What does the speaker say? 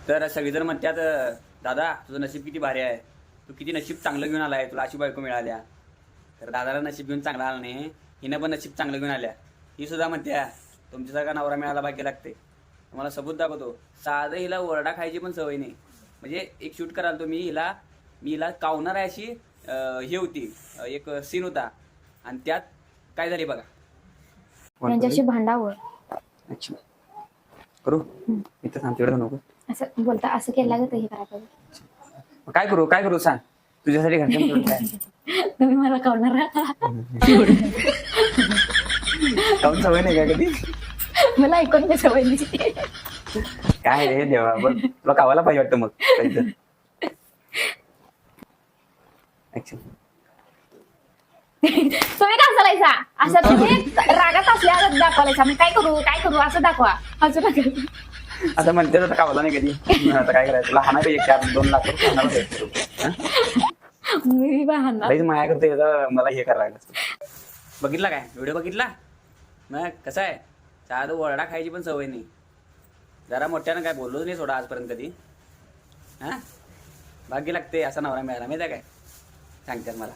तर सगळेजण म्हणतात दादा तुझं नशीब किती भारी आहे, तू किती नशीब चांगलं घेऊन आलाय, तुला अशी बायको मिळाल्या. तर दादाला नशीब घेऊन चांगला आला नाही, हिनं पण नशीब चांगलं घेऊन आल्या. ही सुद्धा म्हणते तुमच्यासारखा नवरा मिळाला भाग्य लागते. तुम्हाला सबूत दाखवतो. साधं हिला ओरडा खायची पण सवय नाही. म्हणजे एक शूट कराल तो मी हिला कावणार आहे अशी हे होती, एक सीन होता आणि त्यात काय झाले बघा. त्यांच्याशी भांडावं. अच्छा करू इथं सांगते नको असं बोलता असं केलं लागत हे करायला पाहिजे. काय करू सांग तुझ्यासाठी घरच्या काय तुम्ही मला कळणार काऊन सवय नाही का कधी. मला ऐकून मी सवय नाही. काय रे देवा बघ तुला कावायला पाहिजे वाटतं मग काहीतरी. तुम्ही का चालायचा असं तुम्ही रागात असल्या दाखवायचा मी काय करू असं दाखवा असं नका. आता म्हणते आता कावाला नाही कधी. आता काय करायचं तुला हाना पाहिजे 4-2 लाख मी भांडणार. लईच माया करतो याचा मला हे करायला लागलं. बघितला काय व्हिडिओ बघितला मग कसं आहे. साधं ओरडा खायची पण सवय नाही. जरा मोठ्यानं काय बोललोच नाही सोडा आजपर्यंत कधी. भाग्य लागते असा नवरा मिळाला माहिती आहे काय सांगतात मला.